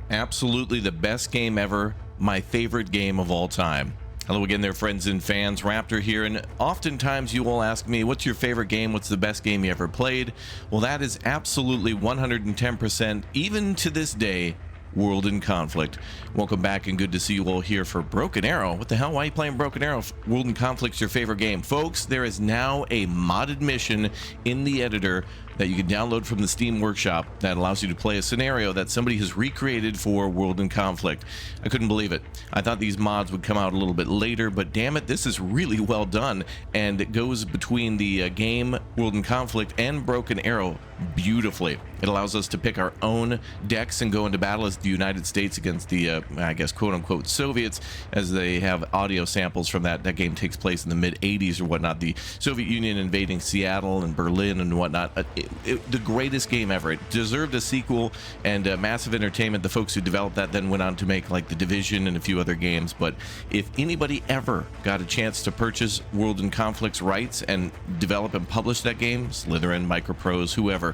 Absolutely the best game ever, my favorite game of all time. Hello again there, friends and fans. Raptor here, and oftentimes you will ask me, what's your favorite game? What's the best game you ever played? Well, that is absolutely 110%, even to this day, World in Conflict. Welcome back, and good to see you all here for Broken Arrow. What the hell? Why are you playing Broken Arrow? World in Conflict's your favorite game. Folks, there is now a modded mission in the editor that you can download from the Steam Workshop that allows you to play a scenario that somebody has recreated for World in Conflict. I couldn't believe it. I thought these mods would come out a little bit later, but damn it, this is really well done, and it goes between the game World in Conflict and Broken Arrow beautifully. It allows us to pick our own decks and go into battle as the United States against the, I guess, quote-unquote Soviets, as they have audio samples from that. That game takes place in the mid-'80s or whatnot. The Soviet Union invading Seattle and Berlin and whatnot. The greatest game ever. It deserved a sequel and massive entertainment. The folks who developed that then went on to make like The Division and a few other games. But if anybody ever got a chance to purchase World in Conflict's rights and develop and publish that game, Slytherin, Microprose, whoever,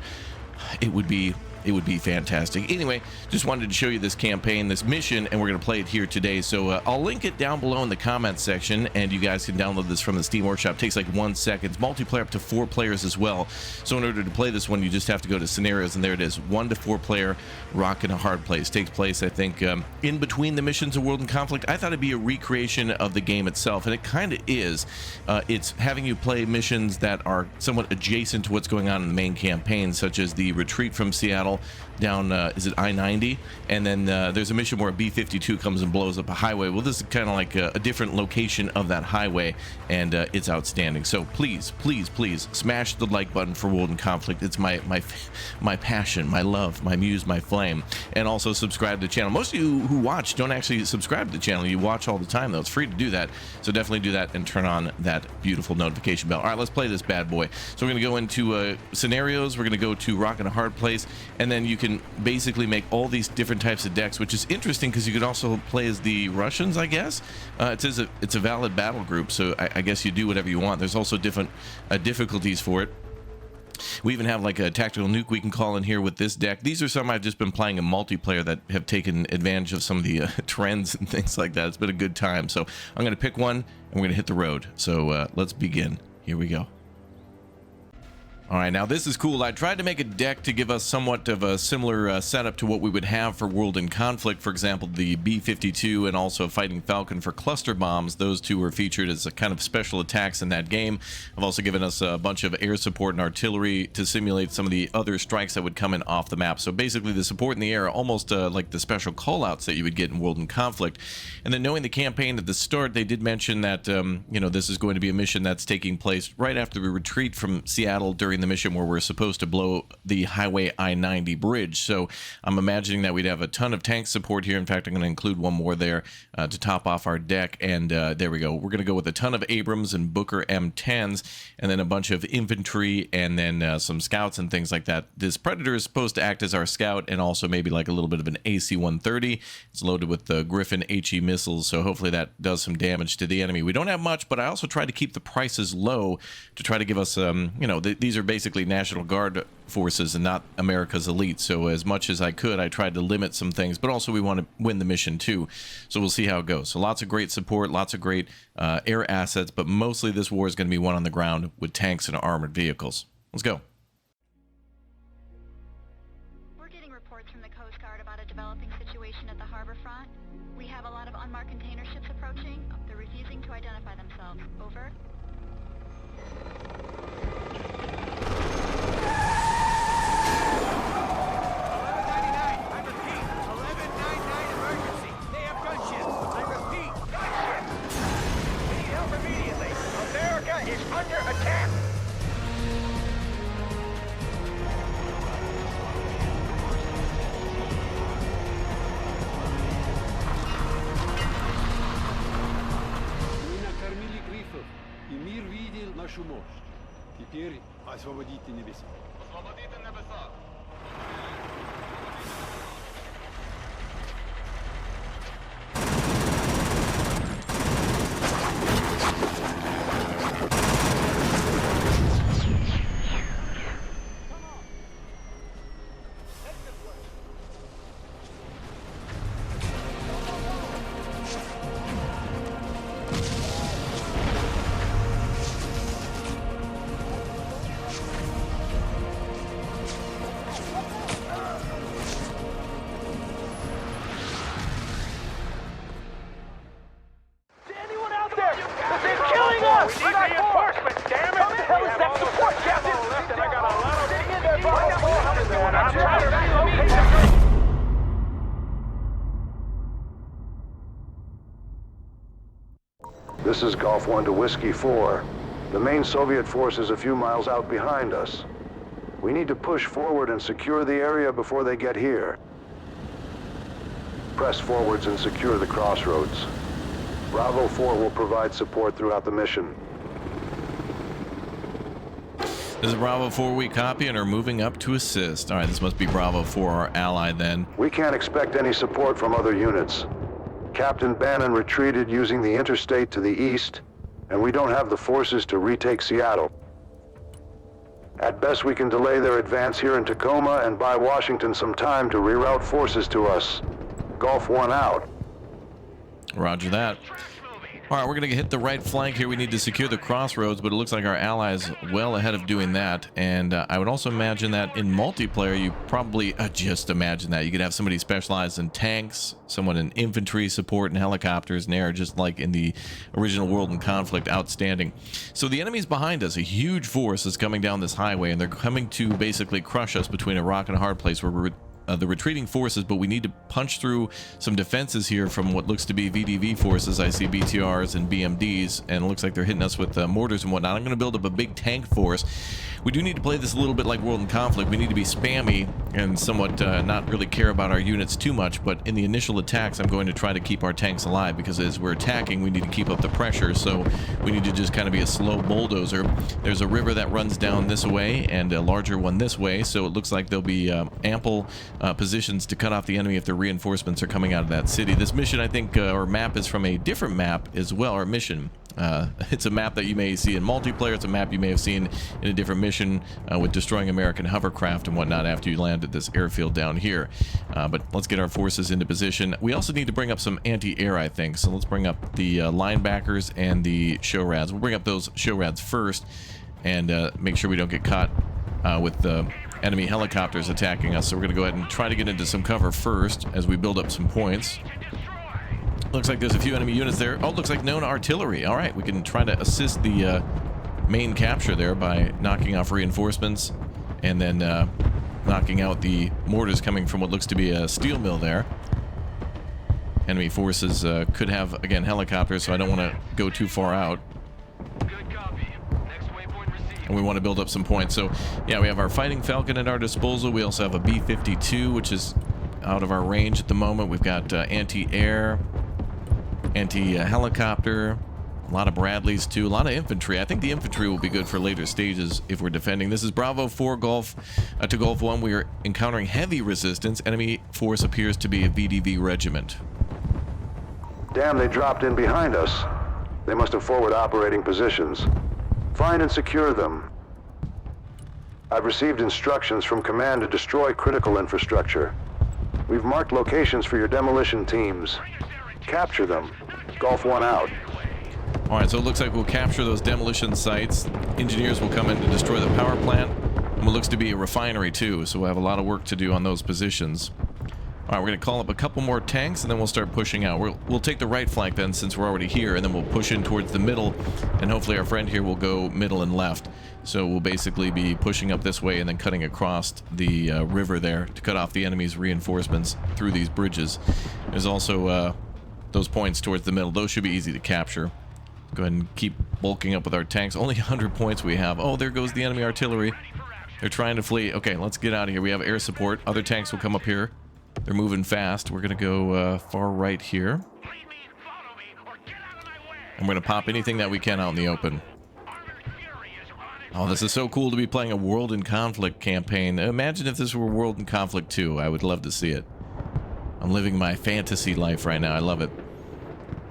it would be fantastic. Anyway, just wanted to show you this campaign, this mission, and we're going to play it here today. So I'll link it down below in the comments section, and you guys can download this from the Steam Workshop. It takes like 1 second. It's multiplayer up to 4 players as well. So in order to play this one, you just have to go to scenarios, and there it is. 1 to 4 player, rock in a hard place. Takes place, I think, in between the missions of World in Conflict. I thought it'd be a recreation of the game itself, and it kind of is. It's having you play missions that are somewhat adjacent to what's going on in the main campaign, such as the retreat from Seattle down, is it I-90? And then there's a mission where a B-52 comes and blows up a highway. Well, this is kind of like a different location of that highway, and it's outstanding. So please, please, please smash the like button for World in Conflict. It's my passion, my love, my muse, my flame. And also subscribe to the channel. Most of you who watch don't actually subscribe to the channel. You watch all the time, though. It's free to do that. So definitely do that and turn on that beautiful notification bell. All right, let's play this bad boy. So we're going to go into scenarios. We're going to go to rock in a hard place, and then you can basically make all these different types of decks, which is interesting because you could also play as the Russians, I guess. It says it's a valid battle group, so I guess you do whatever you want. There's also different difficulties for it. We even have like a tactical nuke we can call in here with this deck. These are some I've just been playing in multiplayer that have taken advantage of some of the trends and things like that. It's been a good time. So I'm going to pick one and we're going to hit the road. So let's begin. Here we go. All right, now this is cool. I tried to make a deck to give us somewhat of a similar setup to what we would have for World in Conflict. For example, the B-52 and also Fighting Falcon for cluster bombs. Those two were featured as a kind of special attacks in that game. I've also given us a bunch of air support and artillery to simulate some of the other strikes that would come in off the map. So basically the support in the air, almost like the special callouts that you would get in World in Conflict. And then knowing the campaign at the start, they did mention that, you know, this is going to be a mission that's taking place right after we retreat from Seattle during the mission where we're supposed to blow the Highway I-90 bridge. So I'm imagining that we'd have a ton of tank support here. In fact, I'm going to include one more there to top off our deck. And there we go. We're going to go with a ton of Abrams and Booker M10s, and then a bunch of infantry, and then some scouts and things like that. This Predator is supposed to act as our scout, and also maybe like a little bit of an AC-130. It's loaded with the Griffin HE missiles, so hopefully that does some damage to the enemy. We don't have much, but I also try to keep the prices low to try to give us, you know, these are basically National Guard forces and not America's elite. So as much as I could, I tried to limit some things, but also we want to win the mission too. So we'll see how it goes. So lots of great support, lots of great air assets, but mostly this war is going to be won on the ground with tanks and armored vehicles. Let's go. We're getting reports from the Coast Guard about a developing situation at the harbor front. We have a lot of unmarked container ships approaching. They're refusing to identify themselves. Over. Нашу мощь. Теперь освободите небеса. Освободите небеса. This is Golf 1 to Whiskey 4. The main Soviet force is a few miles out behind us. We need to push forward and secure the area before they get here. Press forwards and secure the crossroads. Bravo 4 will provide support throughout the mission. This is Bravo 4, we copy and are moving up to assist. All right, this must be Bravo 4, our ally then. We can't expect any support from other units. Captain Bannon retreated using the interstate to the east, and we don't have the forces to retake Seattle. At best, we can delay their advance here in Tacoma and buy Washington some time to reroute forces to us. Golf 1 out. Roger that. All right, we're going to hit the right flank here. We need to secure the crossroads, but it looks like our ally is well ahead of doing that. And I would also imagine that in multiplayer, you probably just imagine that you could have somebody specialized in tanks, someone in infantry support and helicopters and air, just like in the original World in Conflict. Outstanding. So the enemy's behind us. A huge force is coming down this highway, and they're coming to basically crush us between a rock and a hard place where we're the retreating forces, but we need to punch through some defenses here from what looks to be VDV forces. I see BTRs and BMDs, and it looks like they're hitting us with mortars and whatnot. I'm going to build up a big tank force. We do need to play this a little bit like World in Conflict. We need to be spammy and somewhat not really care about our units too much, but in the initial attacks, I'm going to try to keep our tanks alive, because as we're attacking, we need to keep up the pressure, so we need to just kind of be a slow bulldozer. There's a river that runs down this way and a larger one this way, so it looks like there'll be ample positions to cut off the enemy if their reinforcements are coming out of that city. This mission, I think, or map is from a different map as well, or mission. It's a map that you may see in multiplayer. It's a map you may have seen in a different mission with destroying American hovercraft and whatnot after you land at this airfield down here. But let's get our forces into position. We also need to bring up some anti-air, I think. So let's bring up the linebackers and the SHORADs. We'll bring up those SHORADs first and make sure we don't get caught with the enemy helicopters attacking us. So we're going to go ahead and try to get into some cover first as we build up some points. Looks like there's a few enemy units there. Oh, looks like known artillery. All right, we can try to assist the main capture there by knocking off reinforcements and then knocking out the mortars coming from what looks to be a steel mill there. Enemy forces could have, again, helicopters, so I don't want to go too far out. And we want to build up some points. So, yeah, we have our Fighting Falcon at our disposal. We also have a B-52, which is out of our range at the moment. We've got anti-air, anti-helicopter, a lot of Bradleys too, a lot of infantry. I think the infantry will be good for later stages if we're defending. This is Bravo 4 Golf to Golf 1. We are encountering heavy resistance. Enemy force appears to be a VDV regiment. Damn, they dropped in behind us. They must have forward operating positions. Find and secure them. I've received instructions from command to destroy critical infrastructure. We've marked locations for your demolition teams. Capture them. Golf 1 out. All right, so it looks like we'll capture those demolition sites. Engineers will come in to destroy the power plant. And what looks to be a refinery too, so we'll have a lot of work to do on those positions. All right, we're going to call up a couple more tanks, and then we'll start pushing out. We'll take the right flank then, since we're already here, and then we'll push in towards the middle, and hopefully our friend here will go middle and left. So we'll basically be pushing up this way and then cutting across the river there to cut off the enemy's reinforcements through these bridges. There's also those points towards the middle. Those should be easy to capture. Go ahead and keep bulking up with our tanks. Only 100 points we have. Oh, there goes the enemy artillery. They're trying to flee. Okay, let's get out of here. We have air support. Other tanks will come up here. They're moving fast. We're going to go far right here. I'm going to pop anything that we can out in the open. Oh, this is so cool to be playing a World in Conflict campaign. Imagine if this were World in Conflict 2. I would love to see it. I'm living my fantasy life right now. I love it.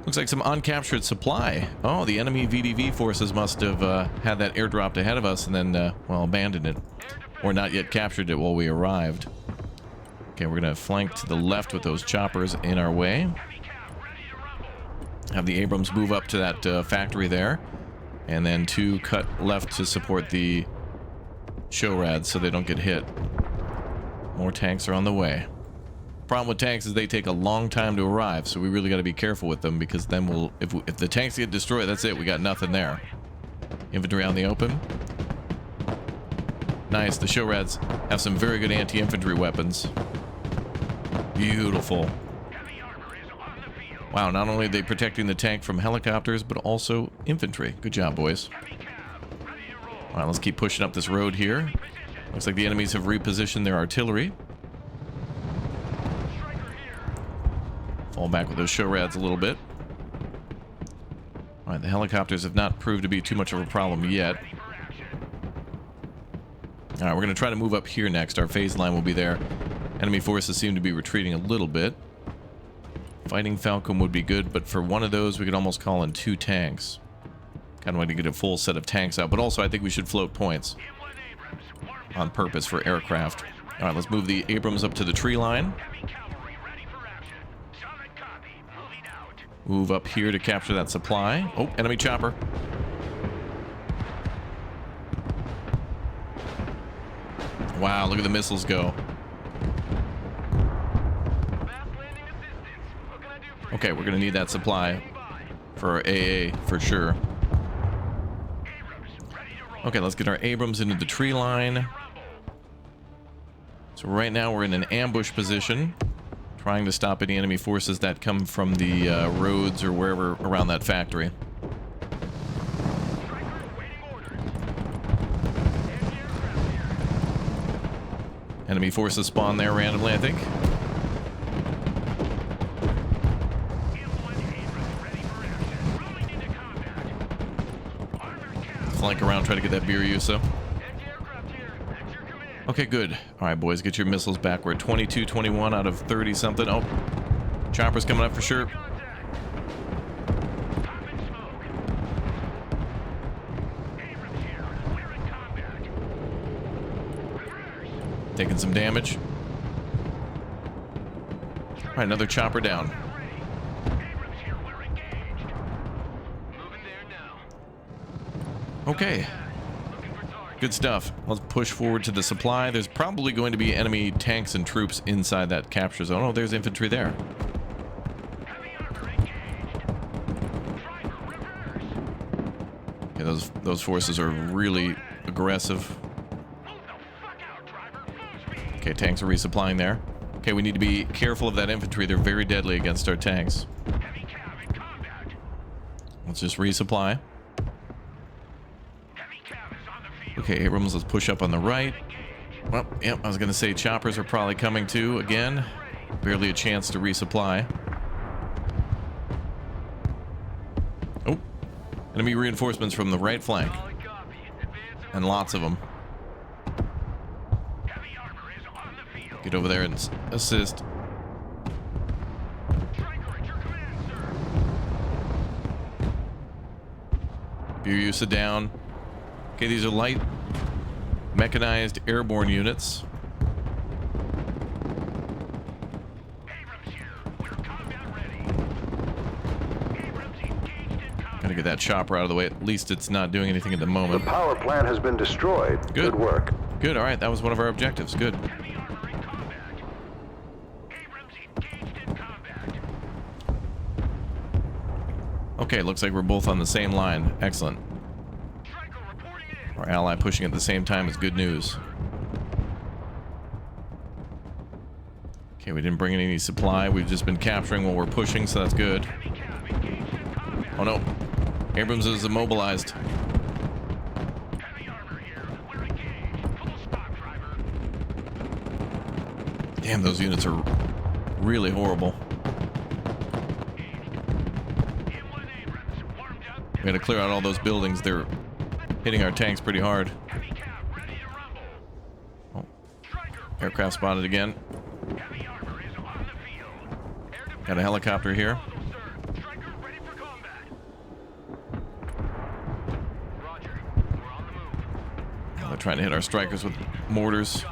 Looks like some uncaptured supply. Oh, the enemy VDV forces must have had that airdropped ahead of us and then, well, abandoned it. Or not yet captured it while we arrived. Okay, we're going to flank to the left with those choppers in our way. Have the Abrams move up to that factory there. And then 2 cut left to support the SHORADs so they don't get hit. More tanks are on the way. Problem with tanks is they take a long time to arrive, so we really got to be careful with them, because then if the tanks get destroyed, that's it. We got nothing there. Infantry out in the open. Nice. The SHORADs have some very good anti-infantry weapons. Beautiful. Wow, not only are they protecting the tank from helicopters, but also infantry. Good job, boys. All right, let's keep pushing up this road here. Looks like the enemies have repositioned their artillery. Fall back with those show rads a little bit. All right, the helicopters have not proved to be too much of a problem yet. All right, we're going to try to move up here next. Our phase line will be there. Enemy forces seem to be retreating a little bit. Fighting Falcon would be good, but for one of those, we could almost call in 2 tanks. Kind of want to get a full set of tanks out, but also I think we should float points on purpose for aircraft. All right, let's move the Abrams up to the tree line. Move up here to capture that supply. Oh, enemy chopper. Wow, look at the missiles go. Okay, we're gonna need that supply for our AA for sure. Okay, let's get our Abrams into the tree line. So right now we're in an ambush position, trying to stop any enemy forces that come from the roads or wherever around that factory. Enemy forces spawn there randomly, I think. Flank around, try to get that Biryusa. Okay, good. All right, boys, get your missiles back. We're at 22, 21 out of 30 something. Oh, chopper's coming up for sure. Taking some damage. All right, another chopper down. Okay. Good stuff. Let's push forward to the supply. There's probably going to be enemy tanks and troops inside that capture zone. Oh, there's infantry there. Yeah, those forces are really aggressive. Okay, tanks are resupplying there. Okay, we need to be careful of that infantry. They're very deadly against our tanks. Let's just resupply. Okay, Abrams, let's push up on the right. Well, yep, I was going to say choppers are probably coming too again. Barely a chance to resupply. Oh, enemy reinforcements from the right flank. And lots of them. Get over there and assist. Biryusa down. Okay, these are light mechanized airborne units. Gotta get that chopper out of the way. At least it's not doing anything at the moment. The power plant has been destroyed. Good work. Good, all right, that was one of our objectives. Good. Okay, looks like we're both on the same line. Excellent. Our ally pushing at the same time is good news. Okay, we didn't bring in any supply. We've just been capturing while we're pushing, so that's good. Oh no. Abrams is immobilized. Damn, those units are really horrible. We gotta clear out all those buildings. They're hitting our tanks pretty hard. Oh. Aircraft spotted again. Got a helicopter here. They're trying to hit our strikers with mortars.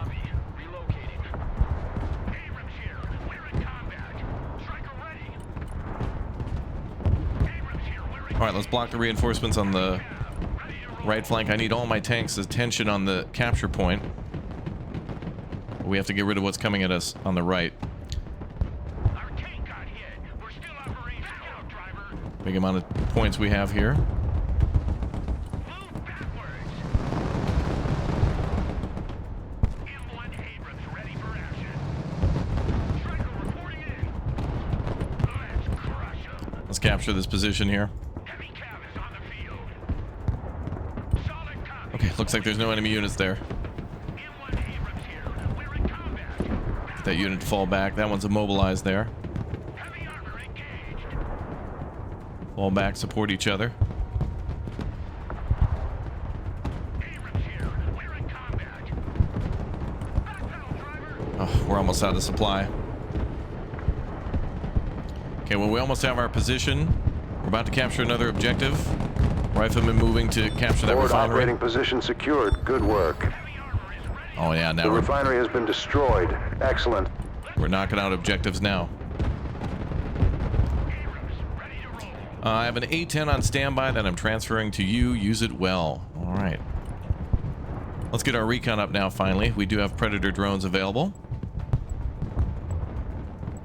Alright, let's block the reinforcements on the right flank. I need all my tanks' attention on the capture point. We have to get rid of what's coming at us on the right. Big amount of points we have here. Let's capture this position here. Okay, looks like there's no enemy units there. Get that unit to fall back. That one's immobilized there. Fall back, support each other. Oh, we're almost out of supply. Okay, well, we almost have our position. We're about to capture another objective. Rifleman moving to capture that Forward refinery. operating position secured. Good work. Oh yeah, now The refinery has been destroyed. Excellent. we're knocking out objectives now. I have an A-10 on standby that I'm transferring to you. Use it well. All right. Let's get our recon up now, finally. We do have Predator drones available.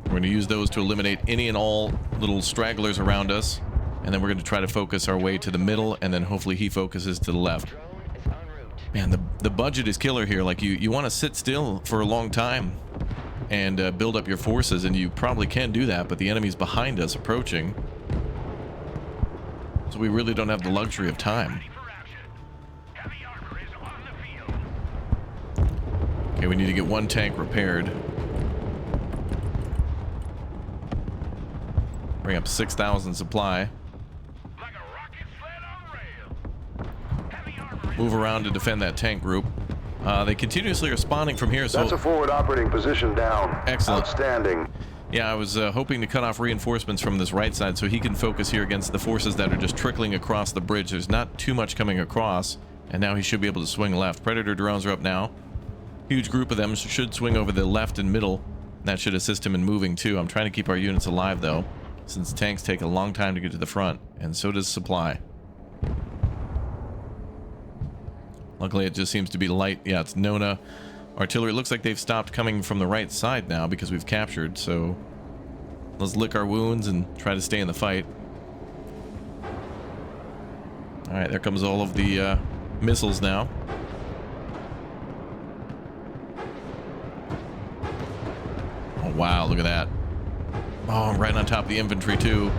We're going to use those to eliminate any and all little stragglers around us. And then we're going to try to focus our way to the middle, and then hopefully he focuses to the left. Man, the budget is killer here. Like, you want to sit still for a long time and build up your forces, and you probably can do that, but the enemy's behind us approaching. So we really don't have the luxury of time. Okay, we need to get one tank repaired. Bring up 6,000 supply. Move around to defend that tank group. They continuously are spawning from here, so... That's a forward operating position down. Excellent. Outstanding. Yeah, I was hoping to cut off reinforcements from this right side so he can focus here against the forces that are just trickling across the bridge. There's not too much coming across, and now he should be able to swing left. Predator drones are up now. Huge group of them should swing over the left and middle. That should assist him in moving too. I'm trying to keep our units alive though, since tanks take a long time to get to the front, and so does supply. Luckily it just seems to be light. Yeah, it's Nona artillery. It looks like they've stopped coming from the right side now because we've captured, so let's lick our wounds and try to stay in the fight. Alright, there comes all of the missiles now. Oh wow, look at that. Oh, right on top of the infantry too.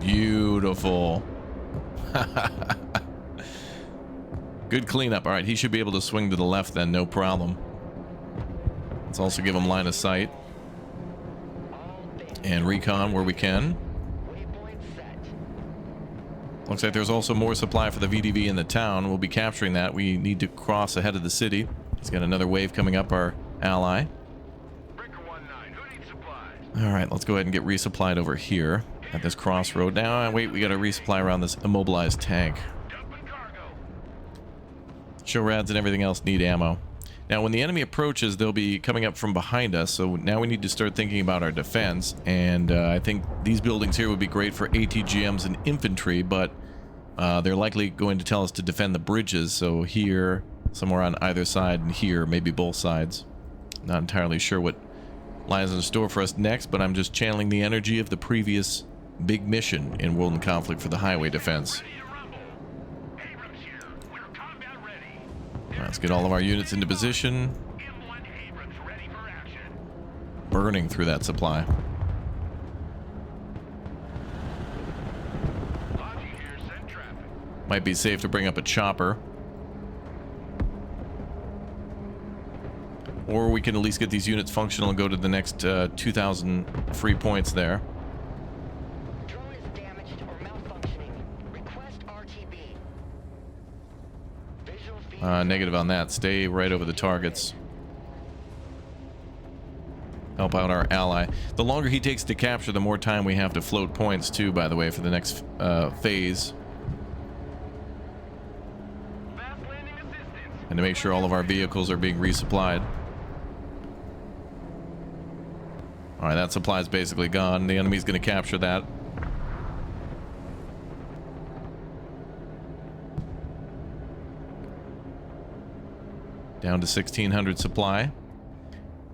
Beautiful. Good cleanup. All right, he should be able to swing to the left then, no problem. Let's also give him line of sight. And recon where we can. Looks like there's also more supply for the VDV in the town. We'll be capturing that. We need to cross ahead of the city. He's got another wave coming up, our ally. All right, let's go ahead and get resupplied over here at this crossroad. Now, wait, we got to resupply around this immobilized tank. Show-rads and everything else need ammo. Now, when the enemy approaches, they'll be coming up from behind us, so now we need to start thinking about our defense, and I think these buildings here would be great for ATGMs and infantry, but they're likely going to tell us to defend the bridges, so here, somewhere on either side, and here, maybe both sides. Not entirely sure what lies in store for us next, but I'm just channeling the energy of the previous big mission in World and Conflict for the highway defense. Let's get all of our units into position. Burning through that supply. Might be safe to bring up a chopper. Or we can at least get these units functional and go to the next 2,000 free points there. Drone is damaged or malfunctioning. Request RTB. Visual feed Negative on that. Stay right over the targets. Help out our ally. The longer he takes to capture, the more time we have to float points too, by the way, for the next phase. And to make sure all of our vehicles are being resupplied. Alright, that supply is basically gone. The enemy's going to capture that. Down to 1,600 supply.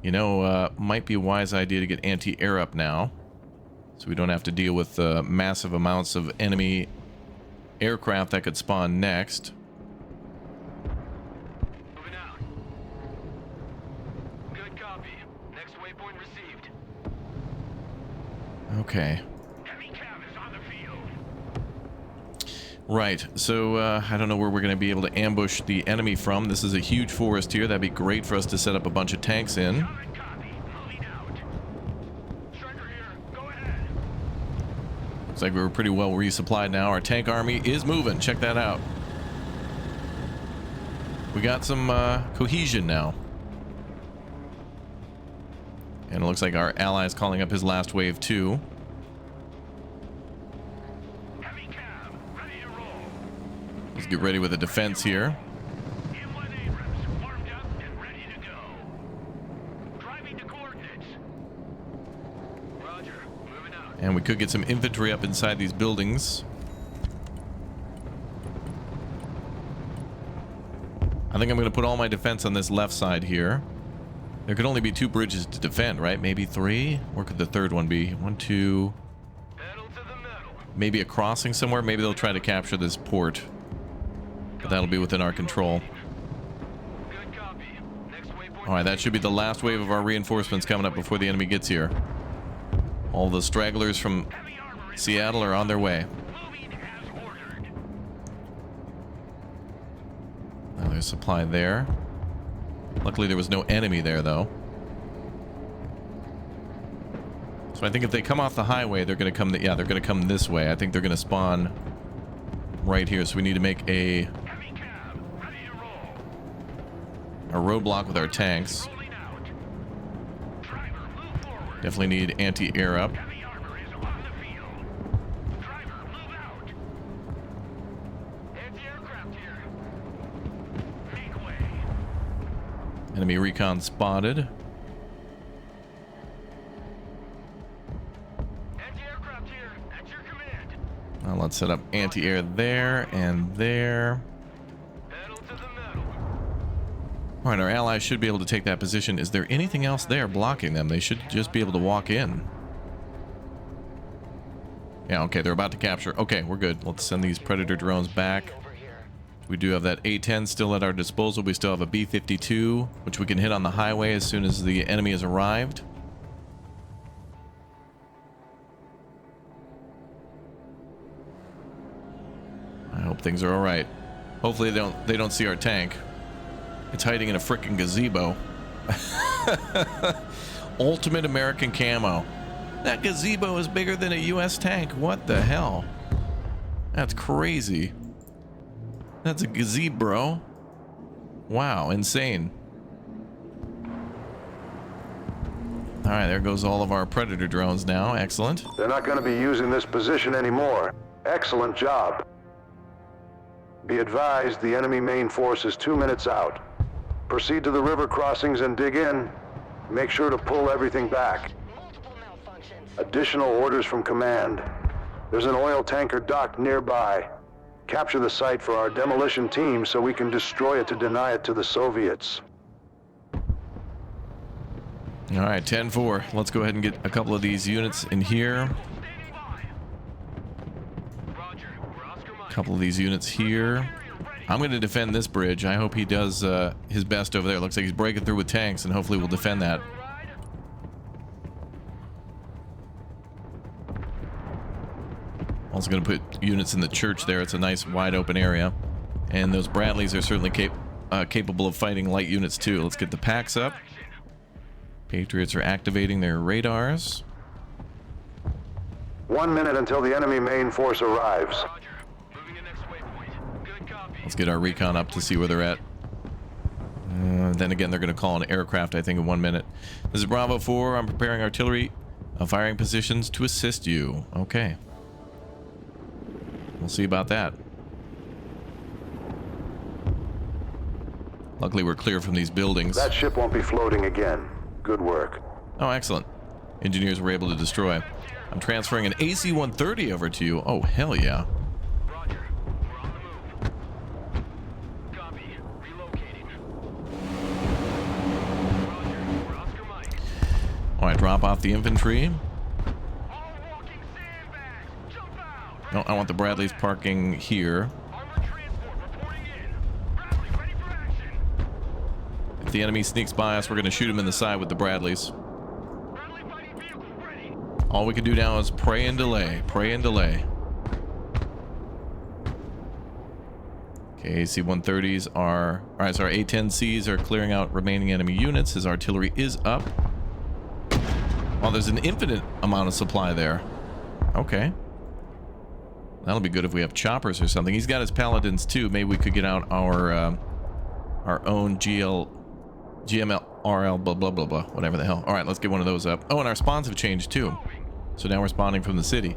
You know, might be a wise idea to get anti-air up now, so we don't have to deal with massive amounts of enemy aircraft that could spawn next. Moving out. Good copy. Next waypoint received. Okay. Right, so I don't know where we're going to be able to ambush the enemy from. This is a huge forest here. That'd be great for us to set up a bunch of tanks in. Looks like we were pretty well resupplied now. Our tank army is moving. Check that out. We got some cohesion now. And it looks like our ally is calling up his last wave too. Let's get ready with the defense here. And we could get some infantry up inside these buildings. I think I'm going to put all my defense on this left side here. There could only be 2 bridges to defend, right? Maybe 3? Where could the third one be? 1, 2. Maybe a crossing somewhere. Maybe they'll try to capture this port. But that'll be within our control. Alright, that should be the last wave of our reinforcements coming up before the enemy gets here. All the stragglers from Seattle are on their way. Now there's supply there. Luckily there was no enemy there though. So I think if they come off the highway, they're going to come, yeah, they're going to come this way. I think they're going to spawn right here. So we need to make a roadblock with our tanks. Definitely need anti-air up. Enemy recon spotted. Now let's set up anti-air there and there. Alright, our allies should be able to take that position. Is there anything else there blocking them? They should just be able to walk in. Yeah, okay, they're about to capture. Okay, we're good. Let's send these Predator drones back. We do have that A-10 still at our disposal. We still have a B-52, which we can hit on the highway as soon as the enemy has arrived. I hope things are alright. Hopefully they don't see our tank. It's hiding in a frickin' gazebo. Ultimate American camo. That gazebo is bigger than a US tank. What the hell? That's crazy. That's a gazebo. Wow, insane. Alright, there goes all of our Predator drones now. Excellent. They're not going to be using this position anymore. Excellent job. Be advised, the enemy main force is 2 minutes out. Proceed to the river crossings and dig in. Make sure to pull everything back. Additional orders from command. There's an oil tanker docked nearby. Capture the site for our demolition team so we can destroy it to deny it to the Soviets. Alright, 10-4. Let's go ahead and get a couple of these units in here. A couple of these units here. I'm going to defend this bridge. I hope he does his best over there. Looks like he's breaking through with tanks, and hopefully we'll defend that. Also going to put units in the church there. It's a nice wide open area. And those Bradleys are certainly capable of fighting light units too. Let's get the packs up. Patriots are activating their radars. 1 minute until the enemy main force arrives. Let's get our recon up to see where they're at. Then again, they're going to call an aircraft, I think, in 1 minute. This is Bravo 4. I'm preparing artillery firing positions to assist you. Okay. We'll see about that. Luckily, we're clear from these buildings. That ship won't be floating again. Good work. Oh, excellent. Engineers were able to destroy. I'm transferring an AC-130 over to you. Oh, hell yeah. Alright, drop off the infantry. No, I want the Bradleys parking here. If the enemy sneaks by us, we're going to shoot him in the side with the Bradleys. All we can do now is pray and delay. Pray and delay. Okay, AC-130s are... Alright, so our A-10Cs are clearing out remaining enemy units. His artillery is up. Oh, there's an infinite amount of supply there. Okay. That'll be good if we have choppers or something. He's got his paladins too. Maybe we could get out our own GMLRL, blah, blah, blah, blah, whatever the hell. All right, let's get one of those up. Oh, and our spawns have changed too. So now we're spawning from the city.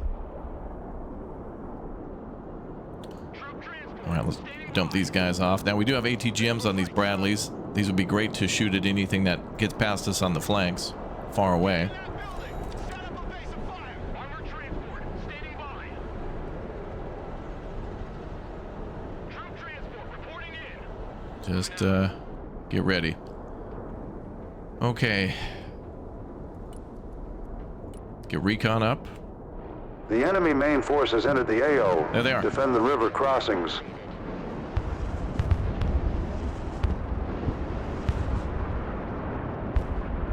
All right, let's dump these guys off. Now, we do have ATGMs on these Bradleys. These would be great to shoot at anything that gets past us on the flanks, far away. Just get ready. Okay. Get recon up. The enemy main force has entered the AO. There they are. Defend the river crossings.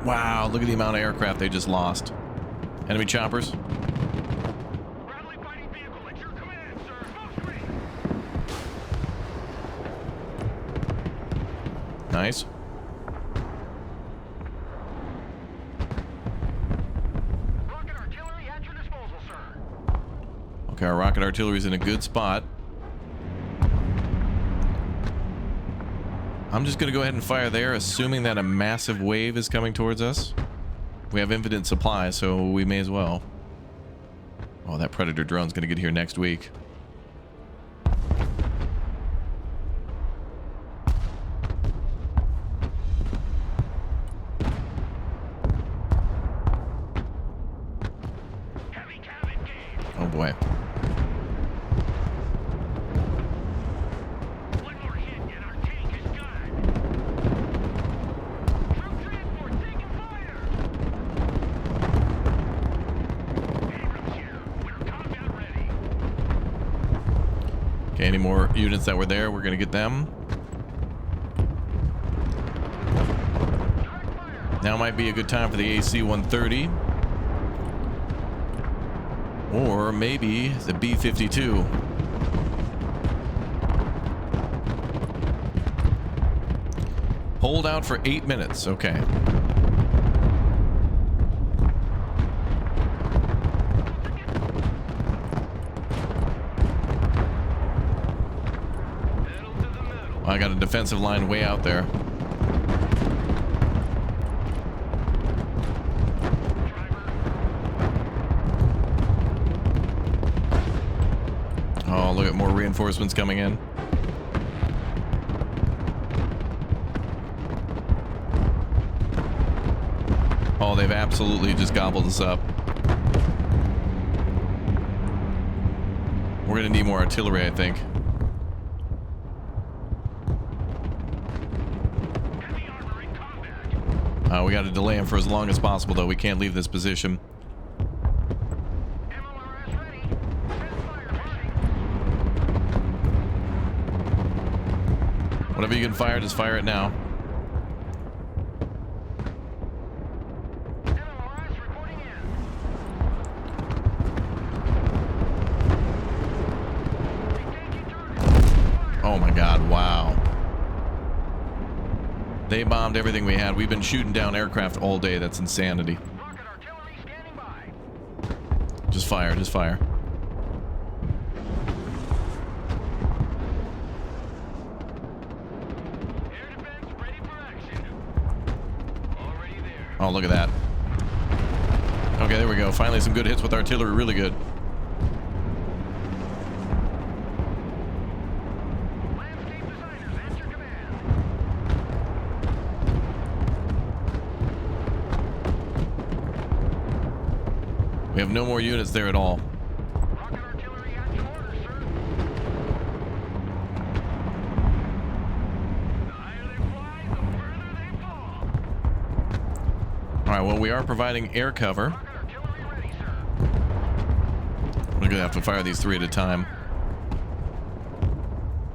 Wow, look at the amount of aircraft they just lost. Enemy choppers. Bradley fighting vehicle at your command, sir. Smoke screen. Nice. Rocket artillery at your disposal, sir. Okay, our rocket artillery's in a good spot. I'm just gonna go ahead and fire there, assuming that a massive wave is coming towards us. We have infinite supply, so we may as well. Oh, that Predator drone's gonna get here next week. Heavy cab engaged. Oh boy. One more hit and our tank is gone. Troop transport taking fire. Abrams here. We're combat ready. Okay, any more units that were there, we're gonna get them. Now might be a good time for the AC-130. Or maybe the B-52. Hold out for 8 minutes. Okay. Middle to the middle. I got a defensive line way out there. Oh, look at more reinforcements coming in. Oh, they've absolutely just gobbled us up. We're gonna need more artillery, I think. Heavy armor in combat. We gotta delay him for as long as possible, though. We can't leave this position. MLRS ready. Send fire burning. Whatever you can fire, just fire it now. MLRS reporting in. Engaging target. Fire. Oh my god, wow. They bombed everything we had. We've been shooting down aircraft all day. That's insanity. Rocket artillery standing by. Just fire, just fire. Air defense ready for action. Already there. Oh, look at that. Okay, there we go. Finally some good hits with artillery. Really good. Landscape designers at your command. We have no more units there at all. Rocket artillery at your orders, sir. The higher they fly, the further they fall. All right, well, we are providing air cover. Rocket artillery ready, sir. We're gonna have to fire these 3 at a time.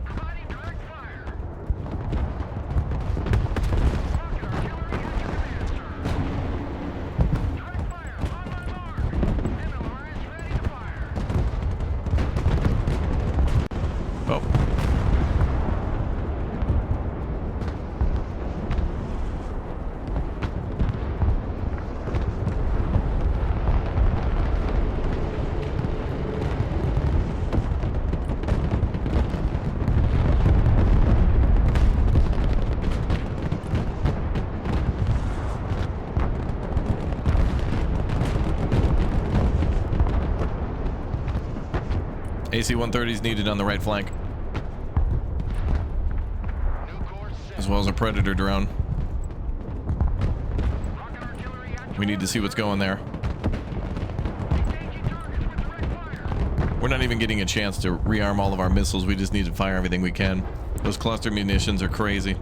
Providing direct fire. Rocket artillery at your command, sir. Direct fire on my mark. AC-130 is needed on the right flank, New course set. as well as a Predator drone. Rocket artillery active. We need to see what's going there. Engaging targets with direct fire. We're not even getting a chance to rearm all of our missiles. We just need to fire everything we can. Those cluster munitions are crazy.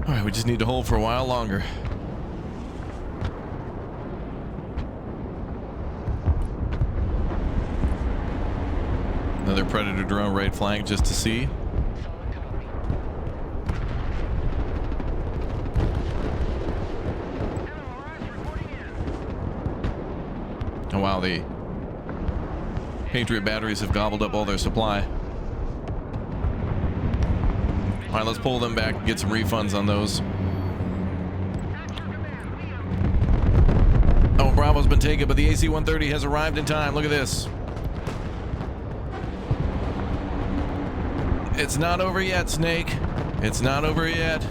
All right, we just need to hold for a while longer. Another Predator drone right flank just to see. Solid copy. MLRS reporting in. Oh wow, the Patriot batteries have gobbled up all their supply. All right, let's pull them back and get some refunds on those. Oh, Bravo's been taken, but the AC-130 has arrived in time. Look at this. It's not over yet, Snake. It's not over yet.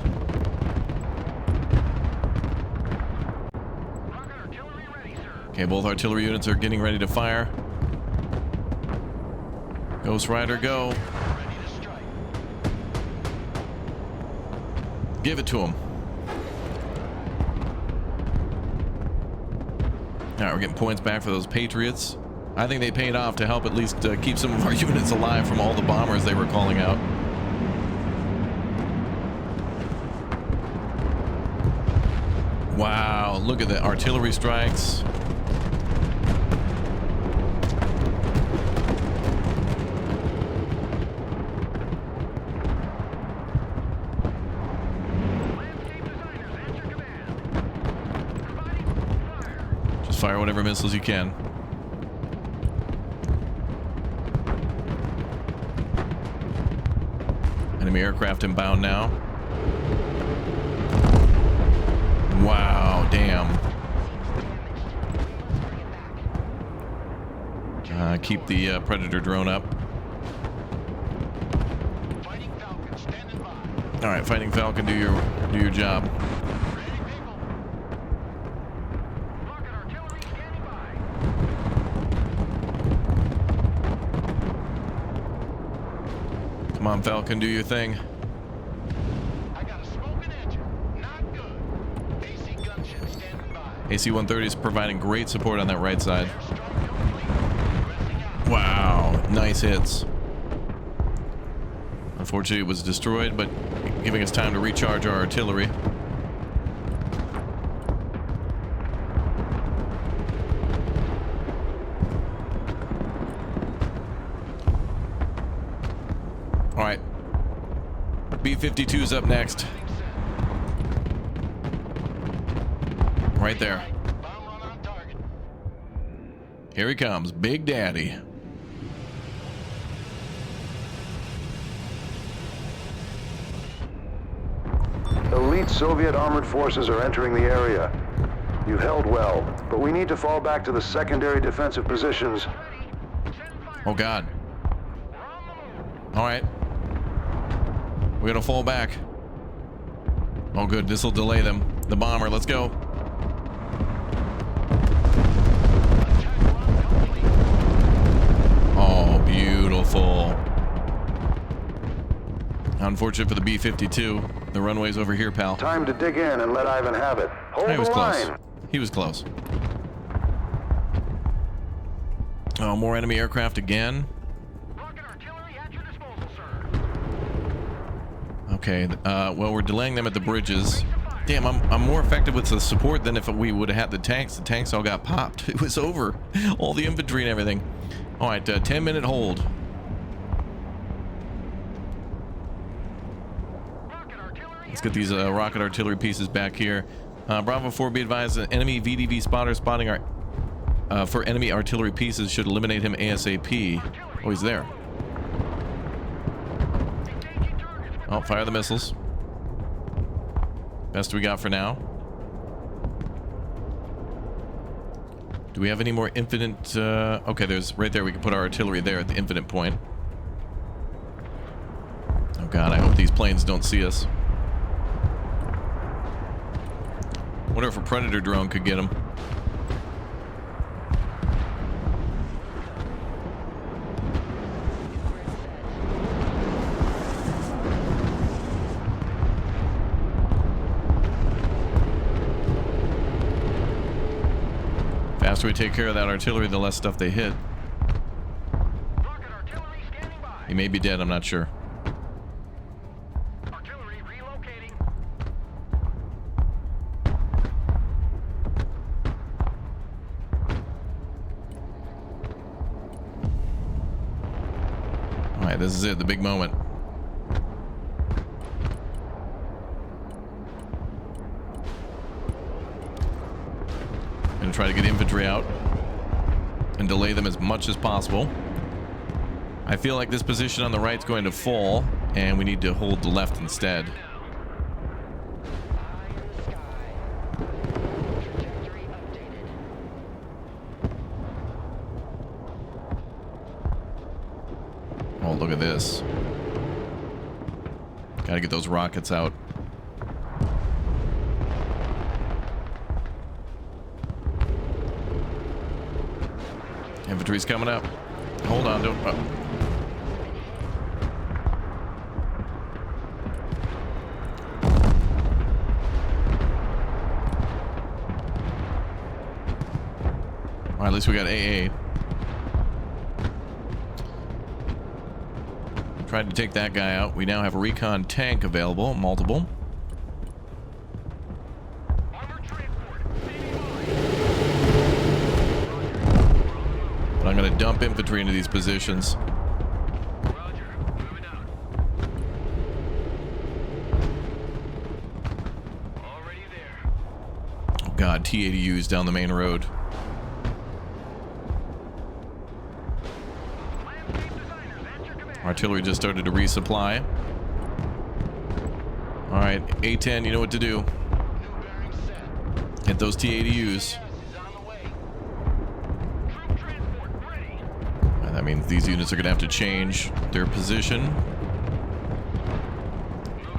Rocket artillery ready, sir. Okay, both artillery units are getting ready to fire. Ghost Rider, go. Ready to strike. Give it to him. All right, we're getting points back for those Patriots. I think they paid off to help at least keep some of our units alive from all the bombers they were calling out. Wow, look at the artillery strikes. Landscape designers, answer command. Providing fire. Just fire whatever missiles you can. Enemy aircraft inbound now. Wow, damn. Keep the Predator drone up. Fighting Falcon standing by. All right, Fighting Falcon, do your job. Ready, people. Rocket artillery standing by. Come on, Falcon, do your thing. I got a smoking engine. Not good. AC gunship standing by. AC-130 is providing great support on that right side. Airstrike complete. Pressing out. Wow, nice hits. Unfortunately, it was destroyed, but giving us time to recharge our artillery. All right. B-52's up next. Right there. Bomb run on target. Here he comes, Big Daddy. Elite Soviet armored forces are entering the area. You've held well, but we need to fall back to the secondary defensive positions. Ready. Send fire. Oh, God. We're on the move. All right. We're gonna fall back. Oh, good. This will delay them. The bomber. Let's go. Attack run complete. Oh, beautiful. Unfortunate for the B-52. The runway's over here, pal. Time to dig in and let Ivan have it. Hold He was the close. line. He was close. Oh, more enemy aircraft again. Rocket artillery at your disposal, sir. Okay. Well, we're delaying them at the bridges. Damn, I'm more effective with the support than if we would have had the tanks. The tanks all got popped. It was over. All the infantry and everything. All right, 10-minute hold. Rocket artillery. Let's get these rocket artillery pieces back here. Bravo 4, be advised, an enemy VDV spotter spotting our for enemy artillery pieces should eliminate him ASAP. Oh, he's there. Engaging targets. Oh, fire the missiles. Best we got for now. Do we have any more infinite? Okay, there's right there. We can put our artillery there at the infinite point. God, I hope these planes don't see us. Wonder if a Predator drone could get them. Faster we take care of that artillery, the less stuff they hit. Rocket artillery standing by. He may be dead, I'm not sure. Artillery relocating. Alright, this is it, the big moment. Gonna try to get infantry out and delay them as much as possible. I feel like this position on the right is going to fall, and we need to hold the left instead. Eye in the sky. Trajectory updated. Oh, look at this. Gotta get those rockets out. Infantry's coming up. Hold on, don't... Alright, at least we got AA. Tried to take that guy out. We now have a recon tank available, multiple. Armored transport. But I'm going to dump infantry into these positions. Roger. Moving out. Already there. Oh god, T-80Us down the main road. Landscape designers at your command. Artillery just started to resupply. Alright, A-10, you know what to do. New bearing set. Hit those T-80Us. Yes is on the way. Troop transport ready. And that means these units are going to have to change their position. Moving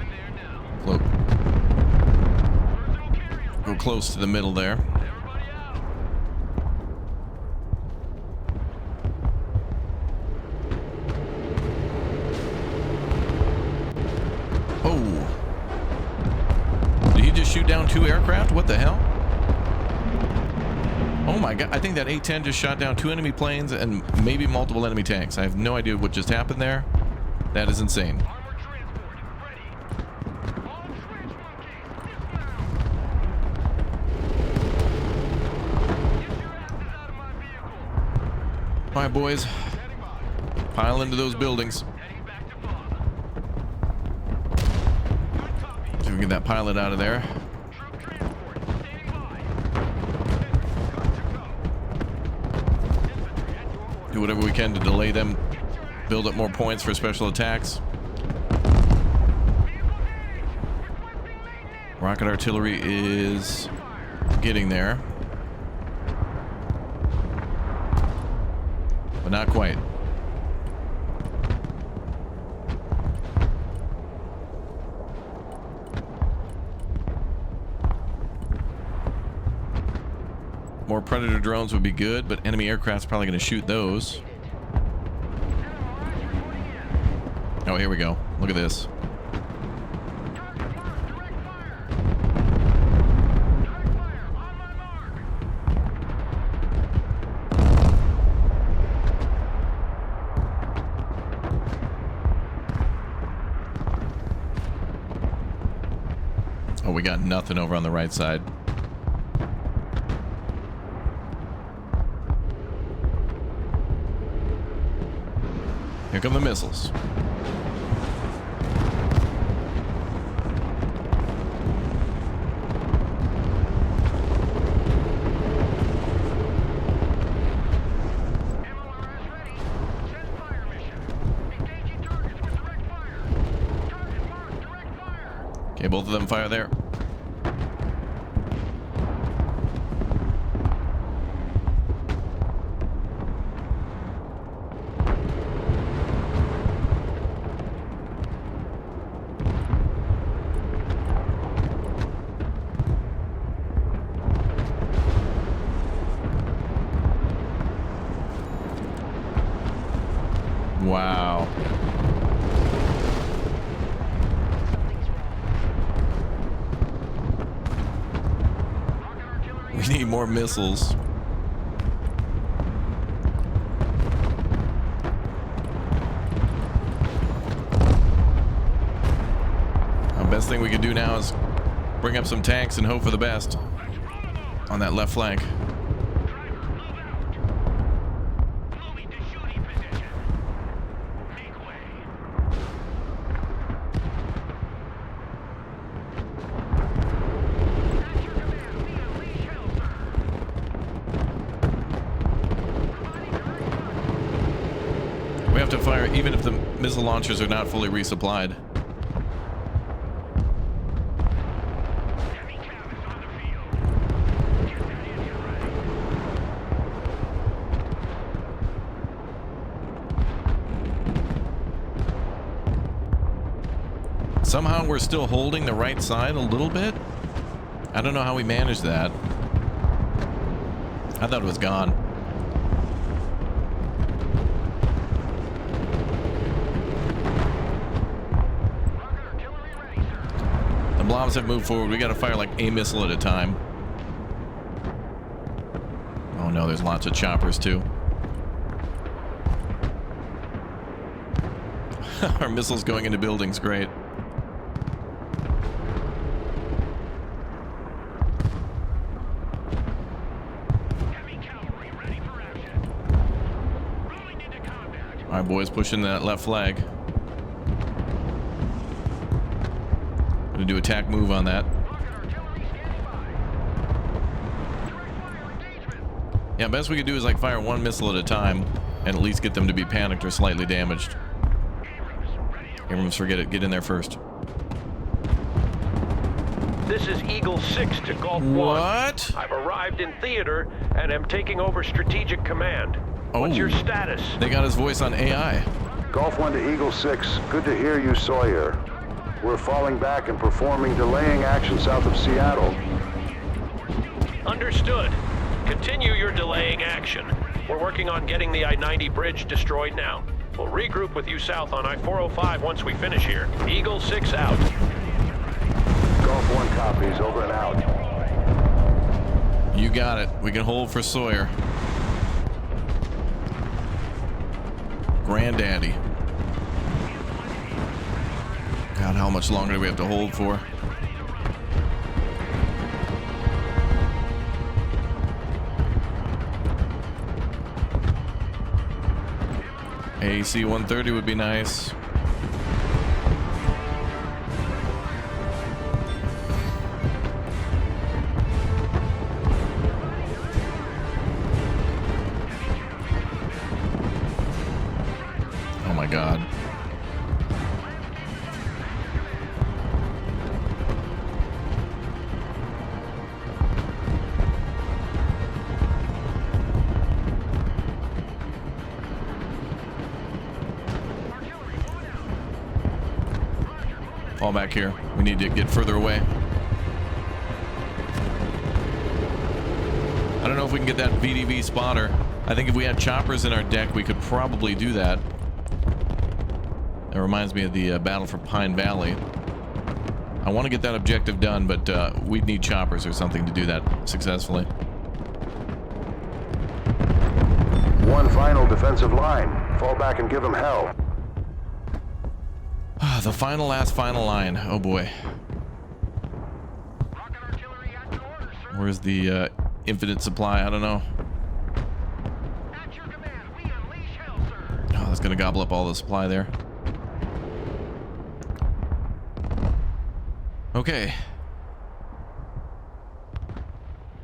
there now. Look, Personal carrier go ready. close to the middle there. Everybody out. Oh! Did he just shoot down 2 aircraft? What the hell? Oh my god, I think that A-10 just shot down 2 enemy planes and maybe multiple enemy tanks. I have no idea what just happened there. That is insane. Armored transport ready. All trench monkeys dismount. Get your asses out of my vehicle. Alright, boys. Heading by. Pile into those buildings. Heading back to father. Good copy. See if we can get that pilot out of there. Troop transport standing by. Infantry good to go. Infantry at your order. Do whatever we can to delay them. Get your ass. Build up more points for special attacks. Vehicle engaged. Requesting maintenance. Rocket artillery is Fire. getting there. But not quite. More Predator drones would be good, but enemy aircraft's probably going to shoot those. NMRs reporting in. Oh, here we go. Look at this. Target marked. Direct fire. Direct fire. On my mark. Oh, we got nothing over on the right side. Here come the missiles. MLRS ready. Send fire mission. Engaging targets with direct fire. Target marked. Direct fire. Okay, both of them fire there. Wow. Something's wrong. We need more missiles. The best thing we can do now is bring up some tanks and hope for the best on that left flank. We have to fire even if the missile launchers are not fully resupplied. Somehow we're still holding the right side a little bit. I don't know how we managed that. I thought it was gone. The blobs have moved forward. We got to fire like a missile at a time. Oh no, there's lots of choppers too. Our missiles going into buildings, great. All right, boys, pushing that left flag. Gonna do attack move on that. Yeah, best we could do is like fire one missile at a time and at least get them to be panicked or slightly damaged. Abrams, forget it. Get in there first. This is Eagle 6 to Golf 1. What? I've arrived in theater and am taking over strategic command. What's your status? They got his voice on AI. Golf 1 to Eagle 6. Good to hear you, Sawyer. We're falling back and performing delaying action south of Seattle. Understood. Continue your delaying action. We're working on getting the I-90 bridge destroyed now. We'll regroup with you south on I-405 once we finish here. Eagle 6 out. Golf 1 copies. Over and out. You got it. We can hold for Sawyer. Granddaddy. God, how much longer do we have to hold for? AC-130 would be nice. Oh my God. Fall back here. We need to get further away. I don't know if we can get that VDV spotter. I think if we had choppers in our deck, we could probably do that. It reminds me of the battle for Pine Valley. I want to get that objective done, but we'd need choppers or something to do that successfully. One final defensive line. Fall back and give them hell. The final line. Oh boy. Where's the infinite supply? I don't know. Oh, that's gonna gobble up all the supply there. Okay.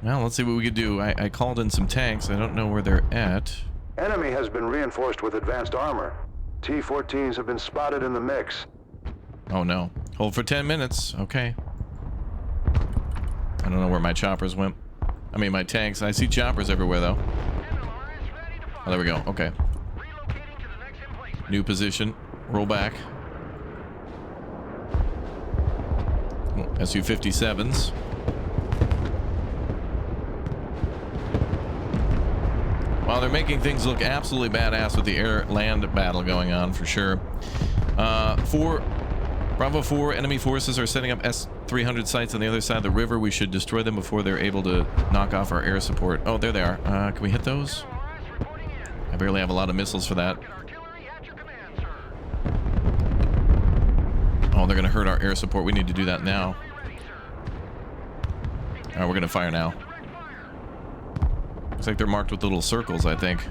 Well, let's see what we could do. I called in some tanks. I don't know where they're at. Enemy has been reinforced with advanced armor. T-14s have been spotted in the mix. Oh no. Hold for 10 minutes. Okay. I don't know where my choppers went. I mean, my tanks. I see choppers everywhere, though. Oh, there we go. Okay. New position. Roll back. Su-57s. Well, they're making things look absolutely badass with the air-land battle going on for sure. Bravo 4 enemy forces are setting up S-300 sites on the other side of the river. We should destroy them before they're able to knock off our air support. Oh, there they are. Can we hit those? I barely have a lot of missiles for that. Oh, they're going to hurt our air support. We need to do that now. Alright, we're going to fire now. Looks like they're marked with little circles, I think.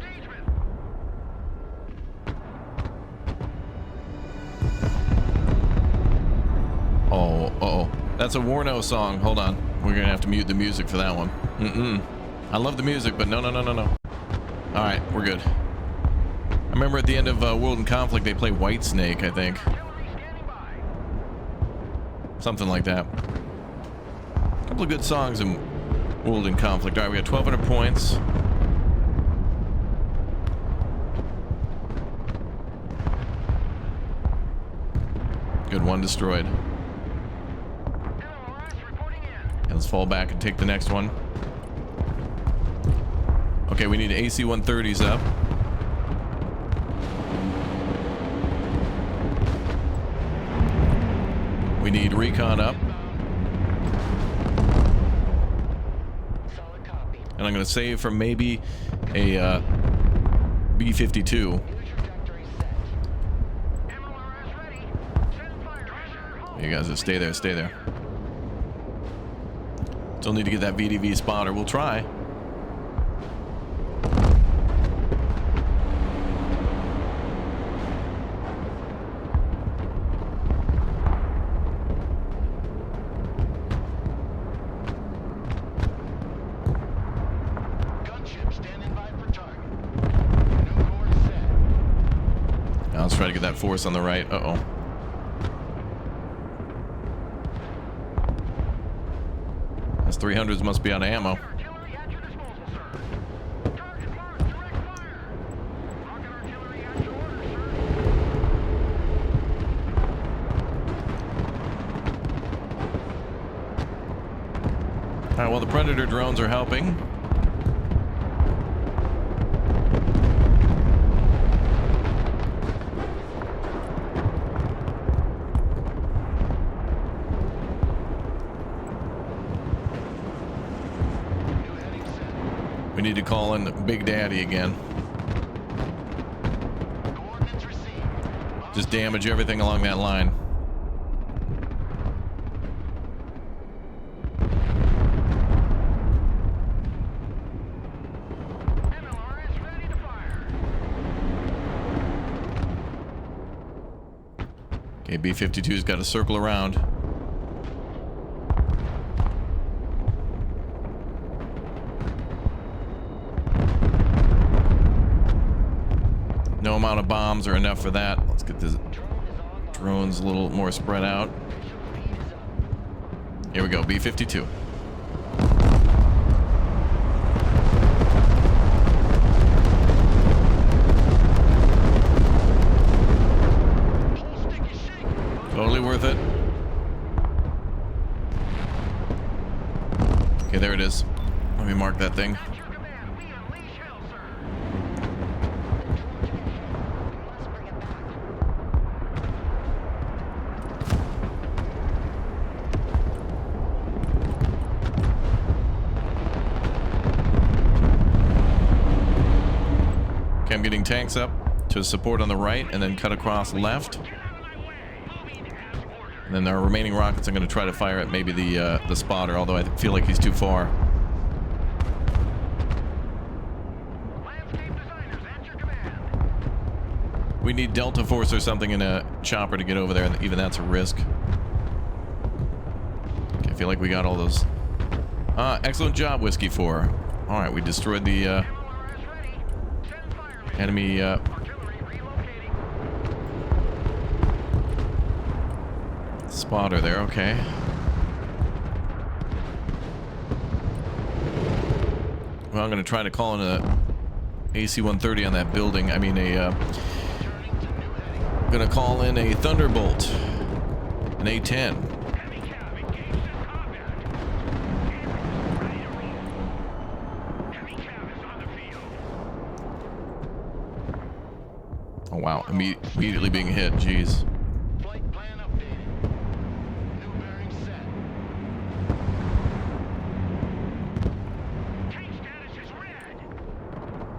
Oh, uh-oh. That's a Warno song. Hold on. We're going to have to mute the music for that one. I love the music, but no. Alright, we're good. I remember at the end of World in Conflict, they play Whitesnake, I think. Something like that. A couple of good songs in World in Conflict. Alright, we got 1,200 points. Good, one destroyed. And let's fall back and take the next one. Okay, we need AC-130s up. We need recon up. And I'm going to save for maybe a B-52. You guys just stay there, stay there. Still need to get that VDV spotter. We'll try. Now let's try to get that force on the right. Uh-oh. Those 300s must be out of ammo. Alright, well, the Predator drones are helping. We need to call in Big Daddy again. Just damage everything along that line. Okay, B-52's got to circle around. No amount of bombs are enough for that. Let's get the drones a little more spread out. Here we go, B-52. Totally worth it. Okay, there it is. Let me mark that thing. Okay, I'm getting tanks up to support on the right and then cut across left. And then our remaining rockets I'm going to try to fire at maybe the spotter, although I feel like he's too far. We need Delta Force or something in a chopper to get over there, and even that's a risk. Okay, I feel like we got all those. Excellent job, Whiskey 4. Alright, we destroyed the enemy spotter there, okay. Well, I'm going to try to call in a AC-130 on that building. I mean, I'm going to call in a Thunderbolt, an A-10. Oh, wow. Immediately being hit. Jeez. Flight plan updated. New bearing set. Tank status is red.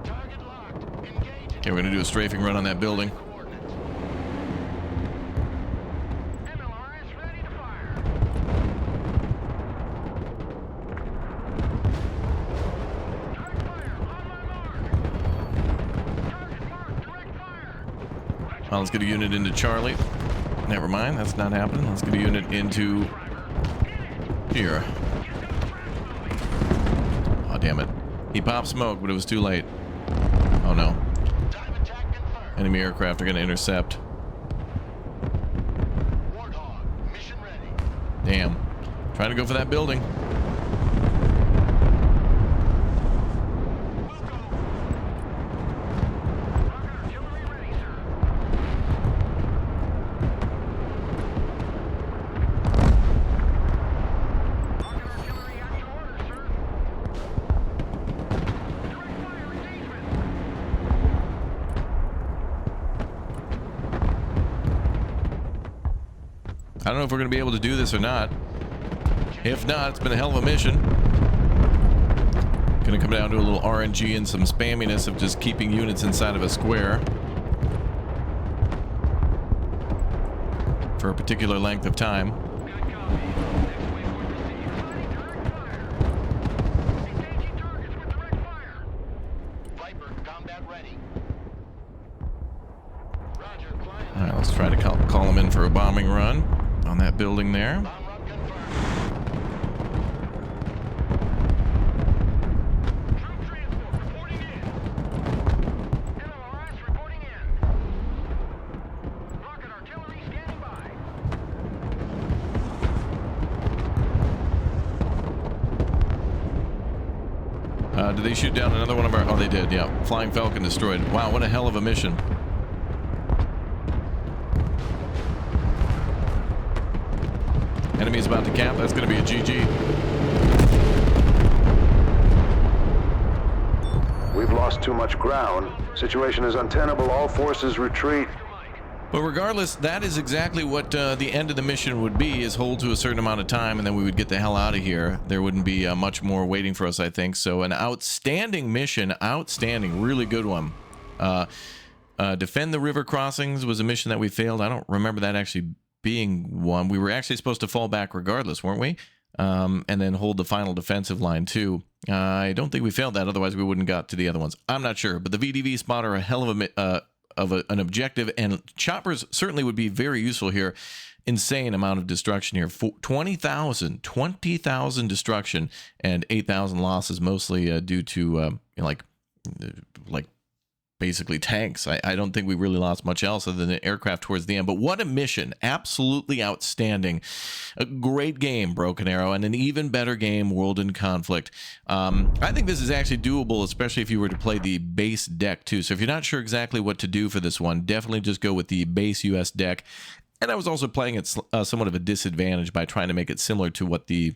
Target locked. Engage. Okay, we're going to do a strafing run on that building. Coordinates. MLRS ready to fire. Direct fire on my mark. Target mark. Direct fire. Well, let's get a unit into Charlie. Never mind, that's not happening. Let's get a unit into here. Oh, damn it. He popped smoke, but it was too late. Oh, no. Time attack confirmed. Enemy aircraft are going to intercept. Warthog. Mission ready. Damn. Trying to go for that building. We'll go. Rocket artillery ready, sir. Rocket artillery at your order, sir. Direct fire engagement. I don't know if we're going to be able to do this or not. If not, it's been a hell of a mission. Going to come down to a little RNG and some spamminess of just keeping units inside of a square for a particular length of time. Good copy. Next waypoint received. Providing direct fire. Engaging targets with direct fire. Viper, combat ready. Roger, client. All right, let's try to call them in for a bombing run on that building there. Bomb run confirmed. Troop transport reporting in. MLRS reporting in. Rocket artillery standing by. Did they shoot down another one of our... Oh, they did, yeah. Flying Falcon destroyed. Wow, what a hell of a mission. Enemy's about to cap. That's going to be a GG. We've lost too much ground. Situation is untenable. All forces retreat. But regardless, that is exactly what the end of the mission would be, is hold to a certain amount of time, and then we would get the hell out of here. There wouldn't be much more waiting for us, I think. So an outstanding mission. Outstanding. Really good one. Defend the river crossings was a mission that we failed. I don't remember that actually being one. We were actually supposed to fall back regardless, weren't we? And then hold the final defensive line too. I don't think we failed that, otherwise we wouldn't got to the other ones. I'm not sure, but the VDV spotter a hell of an objective, and choppers certainly would be very useful here. Insane amount of destruction here. 20,000 destruction and 8,000 losses, mostly due to like basically tanks. I don't think we really lost much else other than the aircraft towards the end. But what a mission. Absolutely outstanding. A great game, Broken Arrow, and an even better game, World in Conflict. I think this is actually doable, especially if you were to play the base deck too. So if you're not sure exactly what to do for this one, definitely just go with the base US deck. And I was also playing it somewhat of a disadvantage by trying to make it similar to what the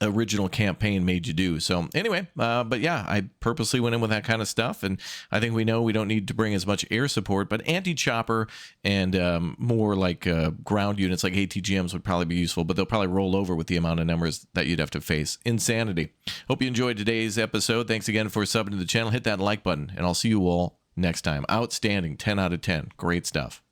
original campaign made you do. So anyway, but yeah, I purposely went in with that kind of stuff, and I think we know we don't need to bring as much air support, but anti-chopper and more like ground units like ATGMs would probably be useful, but they'll probably roll over with the amount of numbers that you'd have to face. Insanity. Hope you enjoyed today's episode. Thanks again for subbing to the channel. Hit that like button, and I'll see you all next time. Outstanding. 10 out of 10. Great stuff.